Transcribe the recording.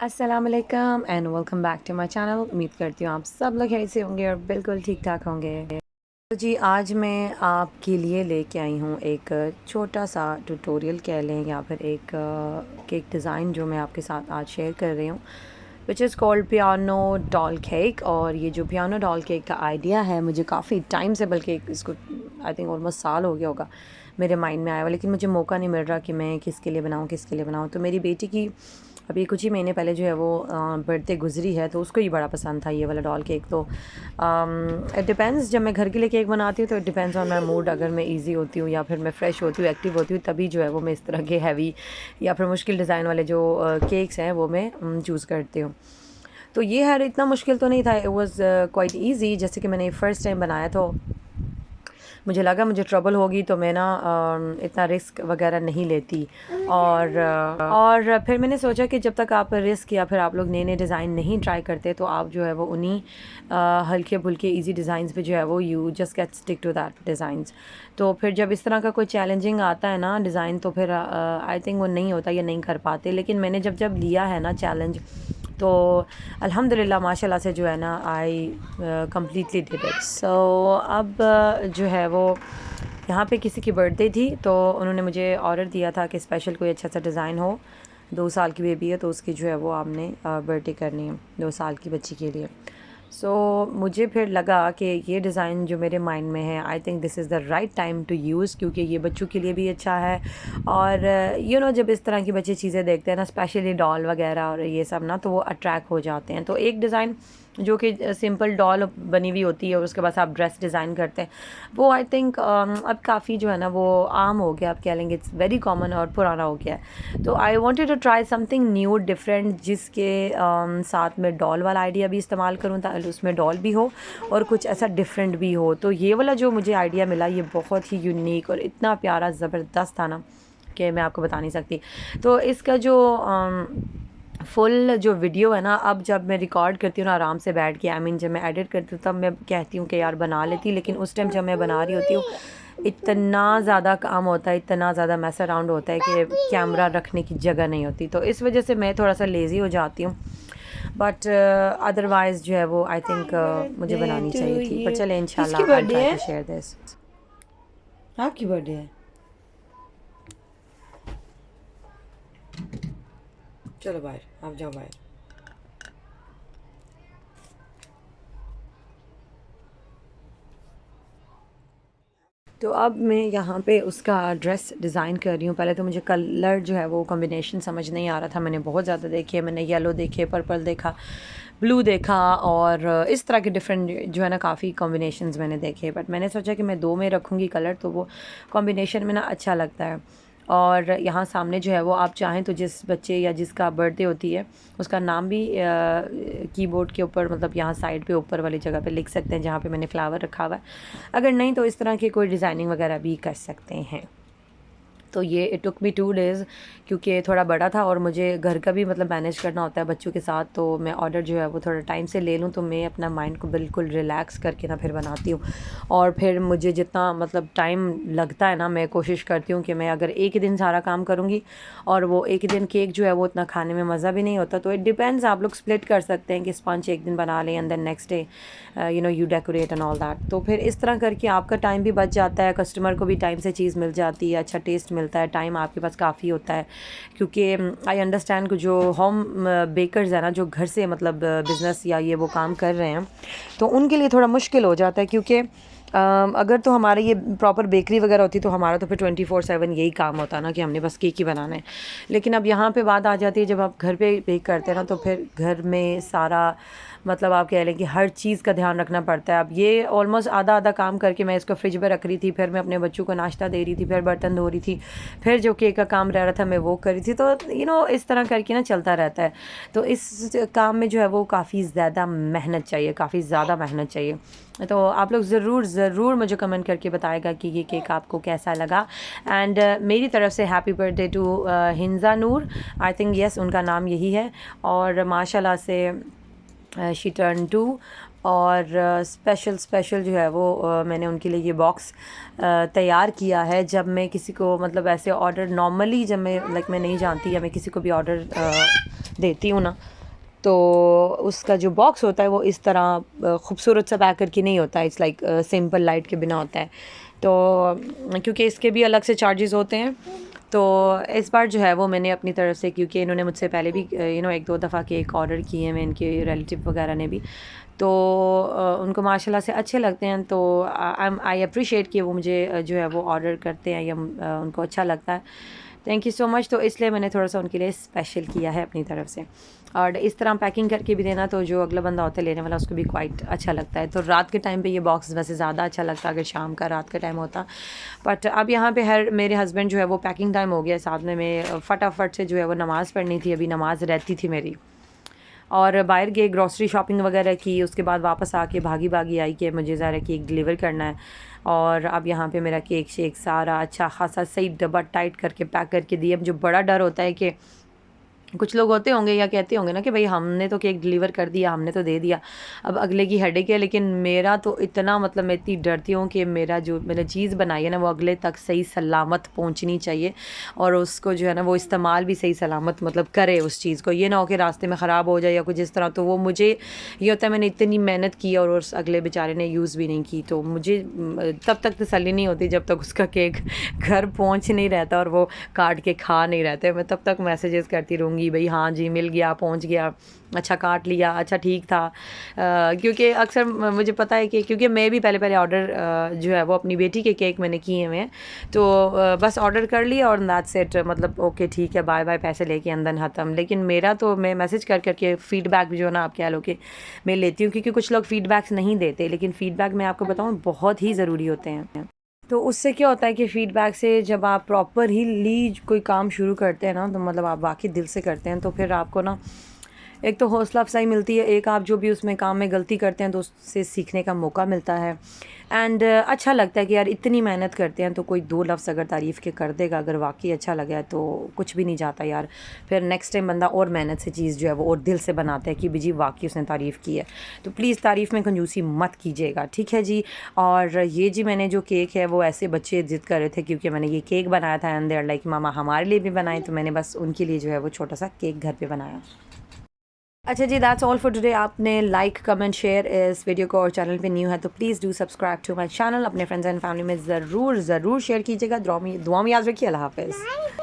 अस्सलाम वालेकुम and welcome back to my channel. उम्मीद करती हूँ आप सब लोग ऐसे होंगे और बिल्कुल ठीक ठाक होंगे। तो जी आज मैं आपके लिए लेके आई हूँ एक छोटा सा ट्यूटोरियल कह लें या फिर एक केक डिज़ाइन जो मैं आपके साथ आज शेयर कर रही हूँ, which is called piano doll cake. और ये जो पियानो डॉल केक का आइडिया है मुझे काफ़ी टाइम से, बल्कि इसको आई थिंक ऑलमोस्ट साल हो गया होगा मेरे माइंड में आया हुआ, लेकिन मुझे मौका नहीं मिल रहा कि मैं किसके लिए बनाऊँ। तो मेरी बेटी की अभी कुछ ही महीने पहले जो है वो बर्थडे गुजरी है, तो उसको ही बड़ा पसंद था ये वाला डॉल केक। तो इट डिपेंड्स, जब मैं घर के लिए केक बनाती हूँ तो it depends on my mood. अगर मैं इजी होती हूँ या फिर मैं फ़्रेश होती हूँ, एक्टिव होती हूँ, तभी जो है वो मैं इस तरह के हैवी या फिर मुश्किल डिज़ाइन वाले जो केक्स हैं वो मैं चूज़ करती हूँ। तो ये हर इतना मुश्किल तो नहीं था, इट वॉज़ क्वाइट ईजी। जैसे कि मैंने फ़र्स्ट टाइम बनाया तो मुझे लगा मुझे ट्रबल होगी, तो मैं ना इतना रिस्क वगैरह नहीं लेती। और फिर मैंने सोचा कि जब तक आप रिस्क या फिर आप लोग नए नए डिज़ाइन नहीं ट्राई करते, तो आप जो है वो उन्हीं हल्के फुल्के इजी डिज़ाइंस पे जो है वो you just get stick to that designs. तो फिर जब इस तरह का कोई चैलेंजिंग आता है ना डिज़ाइन, तो फिर आई थिंक वो नहीं होता या नहीं कर पाते। लेकिन मैंने जब जब लिया है ना चैलेंज, तो अल्हम्दुलिल्लाह माशाल्लाह से जो है ना आई कम्प्लीटली डिड इट। सो अब जो है वो यहाँ पे किसी की बर्थडे थी, तो उन्होंने मुझे ऑर्डर दिया था कि स्पेशल कोई अच्छा सा डिज़ाइन हो। 2 साल की बेबी है, तो उसकी जो है वो आपने बर्थडे करनी है 2 साल की बच्ची के लिए। सो मुझे फिर लगा कि ये डिज़ाइन जो मेरे माइंड में है, I think this is the right time to use, क्योंकि ये बच्चों के लिए भी अच्छा है। और जब इस तरह की बच्चे चीज़ें देखते हैं ना, स्पेशली डॉल वगैरह और ये सब ना, तो वो अट्रैक्ट हो जाते हैं। तो एक डिज़ाइन जो कि सिंपल डॉल बनी हुई होती है और उसके बाद आप ड्रेस डिज़ाइन करते हैं, वो आई थिंक अब काफ़ी जो है ना वो आम हो गया, आप कह लेंगे इट्स वेरी कॉमन और पुराना हो गया है। तो I wanted to try something new different, जिसके साथ में डॉल वाला आइडिया भी इस्तेमाल करूँ, ताकि उसमें डॉल भी हो और कुछ ऐसा डिफरेंट भी हो। तो ये वाला जो मुझे आइडिया मिला, ये बहुत ही यूनिक और इतना प्यारा ज़बरदस्त था ना कि मैं आपको बता नहीं सकती। तो इसका जो फुल जो वीडियो है ना, अब जब मैं रिकॉर्ड करती हूँ ना आराम से बैठ के, जब मैं एडिट करती हूँ तब मैं कहती हूँ कि यार बना लेती, लेकिन उस टाइम जब मैं बना रही होती हूँ इतना ज़्यादा काम होता है, इतना ज़्यादा मैस अराउंड होता है कि कैमरा रखने की जगह नहीं होती। तो इस वजह से मैं थोड़ा सा लेज़ी हो जाती हूँ, बट अदरवाइज़ जो है वो आई थिंक मुझे बनानी चाहिए थी। पर चले इंशाल्लाह I try to share this. आपकी बर्थडे है, चलो बाहर, आप जाओ बाहर। तो अब मैं यहाँ पे उसका ड्रेस डिज़ाइन कर रही हूँ। पहले तो मुझे कलर जो है वो कॉम्बिनेशन समझ नहीं आ रहा था, मैंने बहुत ज़्यादा देखे, मैंने येलो देखे, पर्पल देखा, ब्लू देखा, और इस तरह के डिफरेंट जो है ना काफ़ी कॉम्बिनेशंस मैंने देखे। बट मैंने सोचा कि मैं 2 में रखूँगी कलर, तो वो कॉम्बिनेशन में ना अच्छा लगता है। और यहाँ सामने जो है वो आप चाहें तो जिस बच्चे या जिसका बर्थडे होती है उसका नाम भी कीबोर्ड के ऊपर, मतलब यहाँ साइड पे ऊपर वाली जगह पे लिख सकते हैं, जहाँ पे मैंने फ्लावर रखा हुआ है। अगर नहीं तो इस तरह की कोई डिज़ाइनिंग वगैरह भी कर सकते हैं। तो ये इट टुक मी 2 डेज़, क्योंकि थोड़ा बड़ा था और मुझे घर का भी मतलब मैनेज करना होता है बच्चों के साथ। तो मैं ऑर्डर जो है वो थोड़ा टाइम से ले लूँ, तो मैं अपना माइंड को बिल्कुल रिलैक्स करके ना फिर बनाती हूँ। और फिर मुझे जितना मतलब टाइम लगता है ना, मैं कोशिश करती हूँ कि मैं अगर एक ही दिन सारा काम करूँगी और वो एक ही दिन केक जो है वो उतना खाने में मज़ा भी नहीं होता। तो इट डिपेंड्स, आप लोग स्प्लिट कर सकते हैं कि स्पंज एक दिन बना लें and then next day you decorate and all that. तो फिर इस तरह करके आपका टाइम भी बच जाता है, कस्टमर को भी टाइम से चीज़ मिल जाती है, अच्छा टेस्ट मिलता है, टाइम आपके पास काफ़ी होता है। क्योंकि आई अंडरस्टैंड कि जो होम बेकर्स है ना, जो घर से मतलब बिज़नेस या ये वो काम कर रहे हैं, तो उनके लिए थोड़ा मुश्किल हो जाता है। क्योंकि अगर तो हमारे ये प्रॉपर बेकरी वगैरह होती तो हमारा तो फिर 24/7 यही काम होता ना कि हमने बस केक ही बनाना है। लेकिन अब यहाँ पे बात आ जाती है, जब आप घर पे बेक करते हैं ना, तो फिर घर में सारा मतलब आप कह लें कि हर चीज़ का ध्यान रखना पड़ता है। अब ये ऑलमोस्ट आधा आधा काम करके मैं इसको फ्रिज में रख रही थी, फिर मैं अपने बच्चों को नाश्ता दे रही थी, फिर बर्तन धो रही थी, फिर जो केक का काम रह रहा था मैं वो कर रही थी। तो इस तरह करके ना चलता रहता है। तो इस काम में जो है वो काफ़ी ज़्यादा मेहनत चाहिए, काफ़ी ज़्यादा मेहनत चाहिए। तो आप लोग ज़रूर मुझे कमेंट करके बताएगा कि ये केक आपको कैसा लगा। एंड मेरी तरफ से happy birthday to Hinja Noor, I think yes उनका नाम यही है। और माशाल्लाह से शी टर्न 2। और स्पेशल जो है वो मैंने उनके लिए ये बॉक्स तैयार किया है। जब मैं किसी को मतलब ऐसे ऑर्डर नॉर्मली जब मैं मैं नहीं जानती या मैं किसी को भी ऑर्डर देती हूँ ना, तो उसका जो बॉक्स होता है वो इस तरह खूबसूरत सा पैक करके नहीं होता है, इट्स लाइक सिंपल लाइट के बिना होता है। तो क्योंकि इसके भी अलग से चार्जेस होते हैं, तो इस बार जो है वो मैंने अपनी तरफ से, क्योंकि इन्होंने मुझसे पहले भी एक दो दफ़ा केक ऑर्डर किए हैं, मैं इनके रिलेटिव वगैरह ने भी, तो उनको माशाल्लाह से अच्छे लगते हैं, तो आई अप्रिशिएट कि वो मुझे जो है वो ऑर्डर करते हैं या उनको अच्छा लगता है। Thank you so much. तो इसलिए मैंने थोड़ा सा उनके लिए स्पेशल किया है अपनी तरफ से, और इस तरह पैकिंग करके भी देना तो जो अगला बंदा होता है लेने वाला उसको भी क्वाइट अच्छा लगता है। तो रात के टाइम पे ये बॉक्स वैसे ज़्यादा अच्छा लगता अगर शाम का रात का टाइम होता, बट अब यहाँ पे मेरे हस्बैंड जो है वो पैकिंग टाइम हो गया, साथ में मैं फटाफट से जो है वो नमाज़ पढ़नी थी, अभी नमाज़ रहती थी मेरी, और बाहर गए ग्रॉसरी शॉपिंग वगैरह की, उसके बाद वापस आके भागी भागी आई कि मुझे ज़रा केक डिलीवर करना है। और अब यहाँ पे मेरा केक शेक सारा अच्छा खासा सही डब्बा टाइट करके पैक करके दिया। मुझे बड़ा डर होता है कि कुछ लोग होते होंगे या कहते होंगे ना कि भाई हमने तो केक डिलीवर कर दिया, हमने तो दे दिया, अब अगले की हेडेक है। लेकिन मेरा तो इतना मतलब मैं इतनी डरती हूँ कि मैंने चीज़ बनाई है ना वो अगले तक सही सलामत पहुँचनी चाहिए, और उसको जो है ना वो इस्तेमाल भी सही सलामत मतलब करे उस चीज़ को, ये ना हो कि रास्ते में ख़राब हो जाए या कुछ इस तरह। तो वो मुझे ये होता है मैंने इतनी मेहनत की और उस अगले बेचारे ने यूज़ भी नहीं की, तो मुझे तब तक तसल्ली नहीं होती जब तक उसका केक घर पहुँच नहीं रहता और वो काट के खा नहीं रहते। मैं तब तक मैसेजेस करती रहूँगी भाई हाँ जी मिल गया, पहुंच गया, अच्छा काट लिया, अच्छा ठीक था। क्योंकि अक्सर मुझे पता है कि क्योंकि मैं भी पहले ऑर्डर जो है वो अपनी बेटी के केक मैंने किए हुए हैं, तो बस ऑर्डर कर लिया और दैट्स इट, मतलब ओके ठीक है बाय बाय, पैसे लेके अंदर ख़त्म। लेकिन मेरा तो मैं मैसेज कर करके फ़ीडबैक जो ना आप कह लो कि मैं लेती हूँ, क्योंकि कुछ लोग फ़ीडबैक्स नहीं देते, लेकिन फ़ीडबैक मैं आपको बताऊँ बहुत ही ज़रूरी होते हैं। तो उससे क्या होता है कि फ़ीडबैक से जब आप प्रॉपर ही कोई काम शुरू करते हैं ना, तो मतलब आप वाकई दिल से करते हैं, तो फिर आपको ना एक तो हौसला अफजाई मिलती है, एक आप जो भी उसमें काम में गलती करते हैं तो उससे सीखने का मौका मिलता है, एंड अच्छा लगता है कि यार इतनी मेहनत करते हैं तो कोई दो लफ्ज़ अगर तारीफ़ के कर देगा, अगर वाकई अच्छा लगा है तो कुछ भी नहीं जाता यार। फिर नेक्स्ट टाइम बंदा और मेहनत से चीज़ जो है वो और दिल से बनाता है कि जी वाकई उसने तारीफ़ की है। तो प्लीज़ तारीफ़ में कंजूसी मत कीजिएगा, ठीक है जी। और ये जी मैंने जो केक है वो ऐसे बच्चे ज़िद कर रहे थे क्योंकि मैंने ये केक बनाया था एंड दे आर लाइक मामा हमारे लिए भी बनाए, तो मैंने बस उनके लिए जो है वो छोटा सा केक घर पर बनाया। अच्छा जी, दैट्स ऑल फॉर टुडे। आपने लाइक कमेंट शेयर इस वीडियो को, और चैनल पे न्यू है तो please do subscribe to my channel. अपने फ्रेंड्स एंड फैमिली में ज़रूर शेयर कीजिएगा। दुआ में याद रखिए। अल्लाह हाफ़िज़।